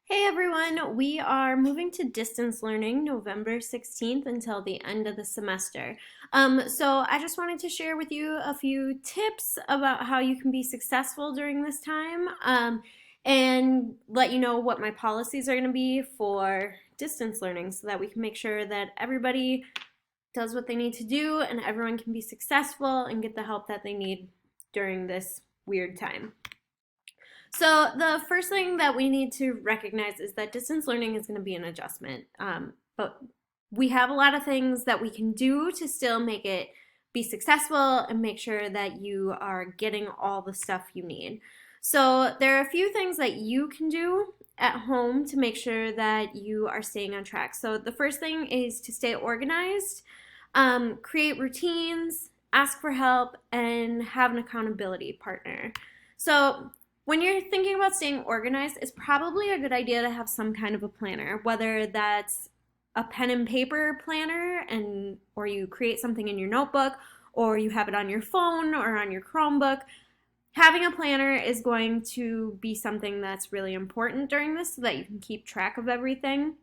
Hey everyone, we are moving to distance learning November 16th until the end of the semester. So I just wanted to share with you a few tips about how you can be successful during this time, and let you know what my policies are going to be for distance learning so that we can make sure that everybody does what they need to do and everyone can be successful and get the help that they need during this weird time. So the first thing that we need to recognize is that distance learning is going to be an adjustment. But we have a lot of things that we can do to still make it be successful and make sure that you are getting all the stuff you need. So there are a few things that you can do at home to make sure that you are staying on track. So the first thing is to stay organized, create routines, ask for help, and have an accountability partner. So when you're thinking about staying organized, it's probably a good idea to have some kind of a planner, whether that's a pen and paper planner and or you create something in your notebook or you have it on your phone or on your Chromebook. Having a planner is going to be something that's really important during this so that you can keep track of everything.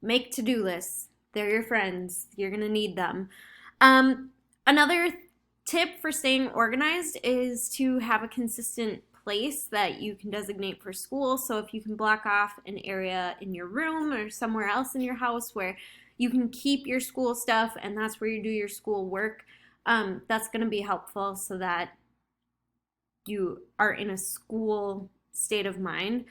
Make to-do lists. They're your friends. You're going to need them. Another tip for staying organized is to have a consistent place that you can designate for school. So if you can block off an area in your room or somewhere else in your house where you can keep your school stuff and that's where you do your school work, that's going to be helpful so that you are in a school state of mind.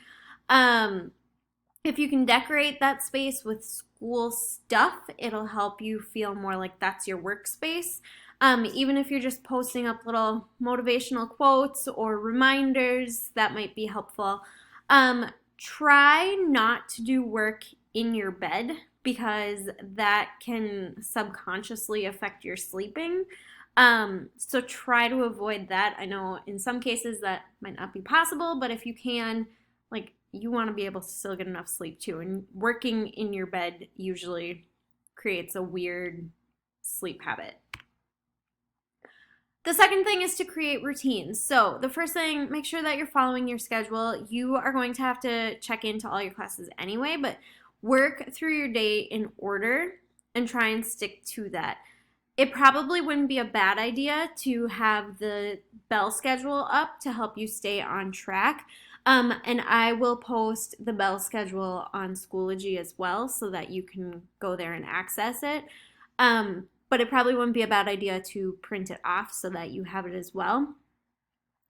If you can decorate that space with school stuff, it'll help you feel more like that's your workspace. Even if you're just posting up little motivational quotes or reminders, that might be helpful. Try not to do work in your bed because that can subconsciously affect your sleeping. So try to avoid that. I know in some cases that might not be possible, but if you can, like, you want to be able to still get enough sleep too. And working in your bed usually creates a weird sleep habit. The second thing is to create routines. So the first thing, make sure that you're following your schedule. You are going to have to check into all your classes anyway, but work through your day in order and try and stick to that. It probably wouldn't be a bad idea to have the bell schedule up to help you stay on track. And I will post the bell schedule on Schoology as well so that you can go there and access it. But it probably wouldn't be a bad idea to print it off so that you have it as well.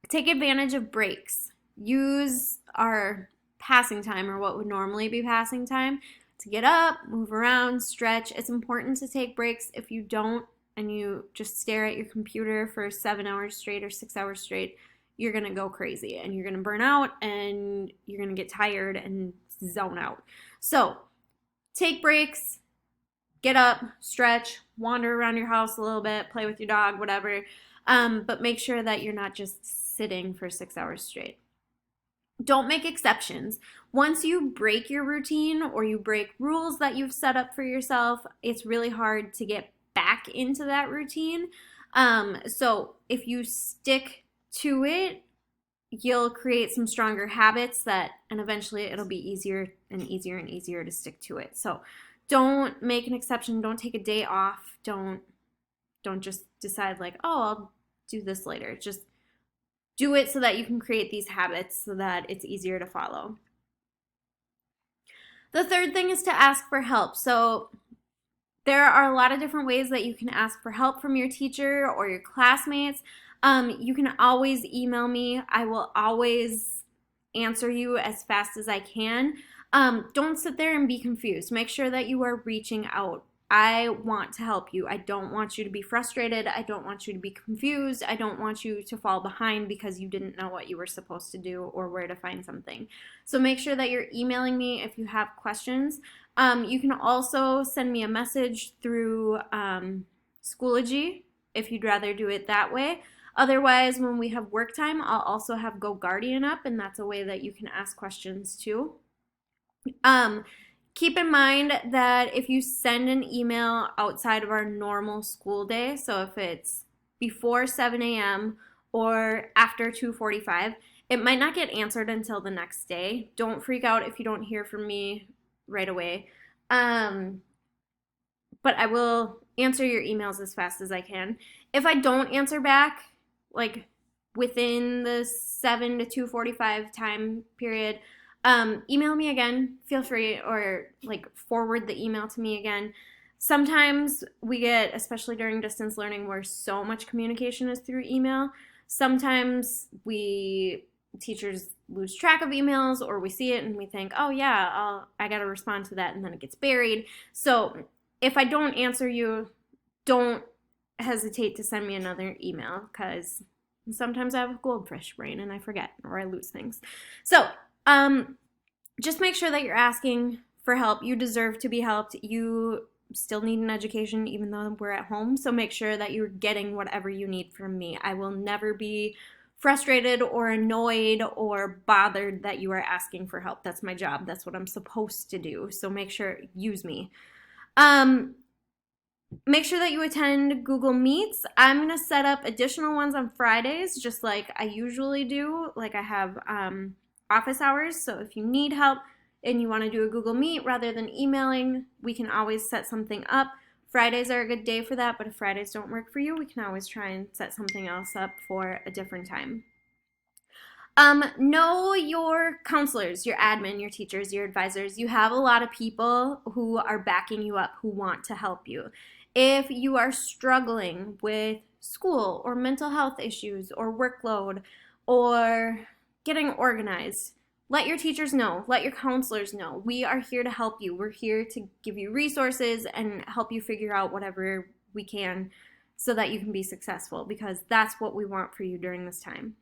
Take advantage of breaks. Use our passing time, or what would normally be passing time, to get up, move around, stretch. It's important to take breaks. If you don't and you just stare at your computer for 7 hours straight or 6 hours straight, you're going to go crazy and you're going to burn out and you're going to get tired and zone out. So take breaks, get up, stretch, wander around your house a little bit, play with your dog, whatever. But make sure that you're not just sitting for 6 hours straight. Don't make exceptions. Once you break your routine or you break rules that you've set up for yourself, it's really hard to get back into that routine. So if you stick to it, you'll create some stronger habits and eventually it'll be easier and easier and easier to stick to it. So don't make an exception. Don't take a day off. Don't just decide like, oh, I'll do this later. Just do it so that you can create these habits so that it's easier to follow. The third thing is to ask for help. So there are a lot of different ways that you can ask for help from your teacher or your classmates. You can always email me. I will always answer you as fast as I can. Don't sit there and be confused. Make sure that you are reaching out. I want to help you. I don't want you to be frustrated. I don't want you to be confused. I don't want you to fall behind because you didn't know what you were supposed to do or where to find something. So make sure that you're emailing me if you have questions. You can also send me a message through Schoology if you'd rather do it that way. Otherwise, when we have work time, I'll also have GoGuardian up, and that's a way that you can ask questions too. Keep in mind that if you send an email outside of our normal school day, so if it's before 7 a.m. or after 2:45, It might not get answered until the next day. Don't freak out if you don't hear from me right away. Um, but I will answer your emails as fast as I can. If I don't answer back, like within the 7 to 2:45 time period, email me again. Feel free, or like forward the email to me again. Sometimes we get, especially during distance learning, where so much communication is through email. Sometimes we teachers lose track of emails, or we see it and we think, oh yeah, I got to respond to that, and then it gets buried. So if I don't answer you, don't hesitate to send me another email, because sometimes I have a goldfish brain and I forget, or I lose things. So just make sure that you're asking for help. You deserve to be helped. You still need an education even though we're at home. So make sure that you're getting whatever you need from me. I will never be frustrated or annoyed or bothered that you are asking for help. That's my job. That's what I'm supposed to do. So make sure, use me. Make sure that you attend Google Meets. I'm going to set up additional ones on Fridays, just like I usually do. Like I have office hours. So if you need help and you want to do a Google Meet rather than emailing, we can always set something up. Fridays are a good day for that, but if Fridays don't work for you, we can always try and set something else up for a different time. Know your counselors, your admin, your teachers, your advisors. You have a lot of people who are backing you up, who want to help you. If you are struggling with school or mental health issues or workload or getting organized, let your teachers know, let your counselors know. We are here to help you. We're here to give you resources and help you figure out whatever we can so that you can be successful, because that's what we want for you during this time.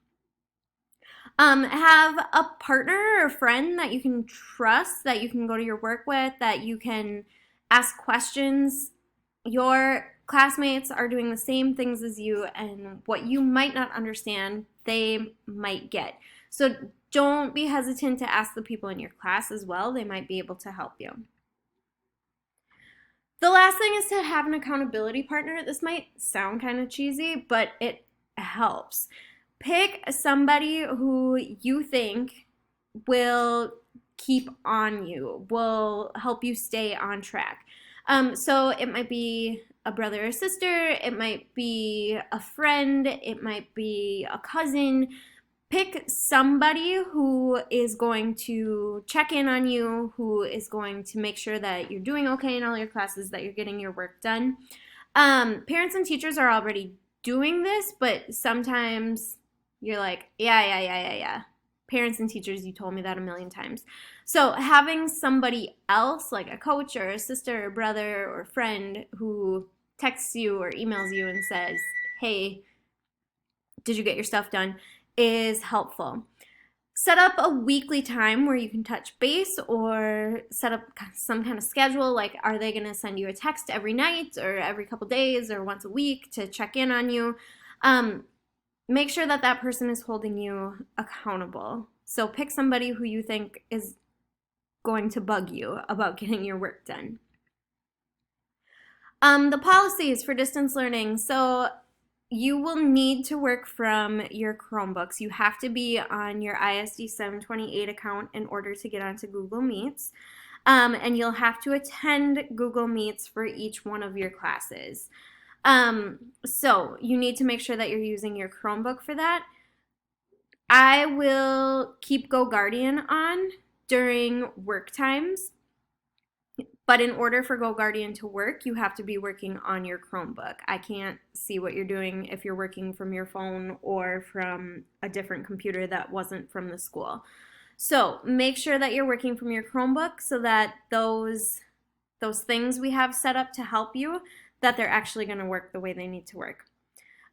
Have a partner or friend that you can trust, that you can go to your work with, that you can ask questions. Your classmates are doing the same things as you, and what you might not understand, they might get. So don't be hesitant to ask the people in your class as well. They might be able to help you. The last thing is to have an accountability partner. This might sound kind of cheesy, but it helps. Pick somebody who you think will keep on you, will help you stay on track. So it might be a brother or sister, it might be a friend, it might be a cousin. Pick somebody who is going to check in on you, who is going to make sure that you're doing okay in all your classes, that you're getting your work done. Parents and teachers are already doing this, but sometimes you're like, yeah. Parents and teachers, you told me that a million times. So having somebody else, like a coach or a sister or brother or friend, who texts you or emails you and says, hey, did you get your stuff done, is helpful. Set up a weekly time where you can touch base, or set up some kind of schedule. Like, are they going to send you a text every night or every couple days or once a week to check in on you? Make sure that that person is holding you accountable. So pick somebody who you think is going to bug you about getting your work done. The policies for distance learning. So you will need to work from your Chromebooks. You have to be on your ISD 728 account in order to get onto Google Meets. And you'll have to attend Google Meets for each one of your classes. So you need to make sure that you're using your Chromebook for that. I will keep GoGuardian on during work times, but in order for GoGuardian to work, you have to be working on your Chromebook. I can't see what you're doing if you're working from your phone or from a different computer that wasn't from the school. So make sure that you're working from your Chromebook so that those things we have set up to help you, that they're actually going to work the way they need to work.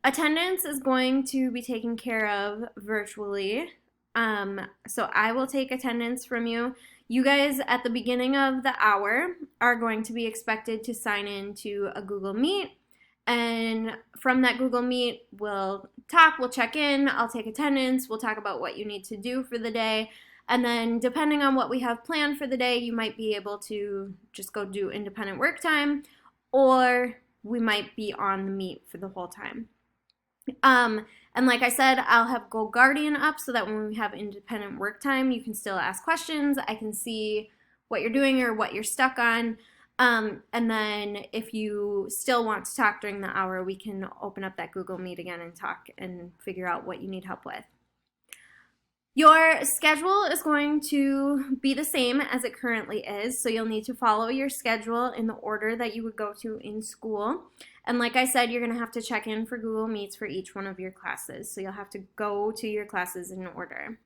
Attendance is going to be taken care of virtually. So I will take attendance from you. You guys at the beginning of the hour are going to be expected to sign in to a Google Meet. And from that Google Meet, we'll talk, we'll check in, I'll take attendance, we'll talk about what you need to do for the day. And then depending on what we have planned for the day, you might be able to just go do independent work time, or we might be on the Meet for the whole time. And like I said, I'll have GoGuardian up so that when we have independent work time, you can still ask questions. I can see what you're doing or what you're stuck on. And then if you still want to talk during the hour, we can open up that Google Meet again and talk and figure out what you need help with. Your schedule is going to be the same as it currently is, so you'll need to follow your schedule in the order that you would go to in school. And like I said, you're going to have to check in for Google Meets for each one of your classes, so you'll have to go to your classes in order.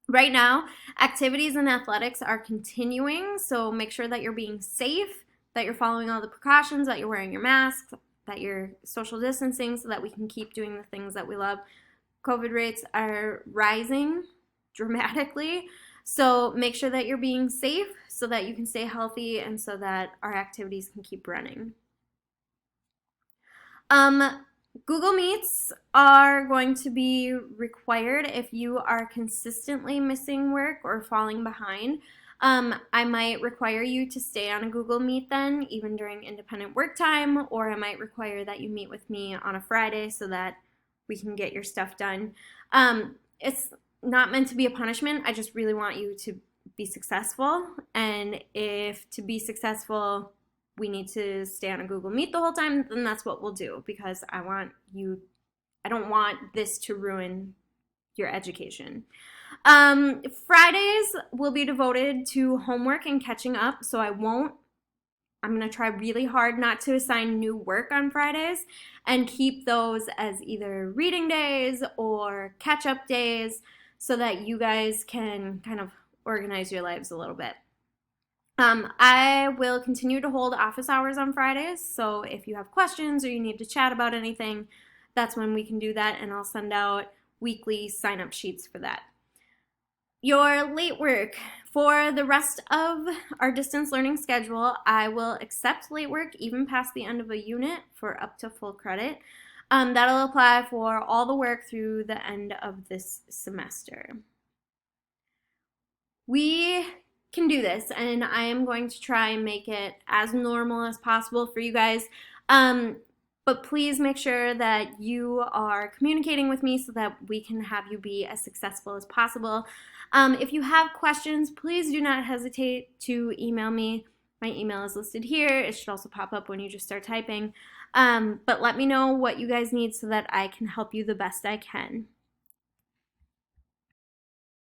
Right now, activities and athletics are continuing, so make sure that you're being safe, that you're following all the precautions, that you're wearing your mask, that you're social distancing so that we can keep doing the things that we love. COVID rates are rising dramatically, so make sure that you're being safe so that you can stay healthy and so that our activities can keep running. Google Meets are going to be required if you are consistently missing work or falling behind. I might require you to stay on a Google Meet then, even during independent work time, or I might require that you meet with me on a Friday so that we can get your stuff done. It's not meant to be a punishment. I just really want you to be successful. And if to be successful, we need to stay on a Google Meet the whole time, then that's what we'll do, because I don't want this to ruin your education. Fridays will be devoted to homework and catching up, so I'm going to try really hard not to assign new work on Fridays and keep those as either reading days or catch-up days so that you guys can kind of organize your lives a little bit. I will continue to hold office hours on Fridays, so if you have questions or you need to chat about anything, that's when we can do that, and I'll send out weekly sign-up sheets for that. Your late work. For the rest of our distance learning schedule, I will accept late work even past the end of a unit for up to full credit. That'll apply for all the work through the end of this semester. We can do this, and I am going to try and make it as normal as possible for you guys. But please make sure that you are communicating with me so that we can have you be as successful as possible. If you have questions, please do not hesitate to email me. My email is listed here. It should also pop up when you just start typing. But let me know what you guys need so that I can help you the best I can.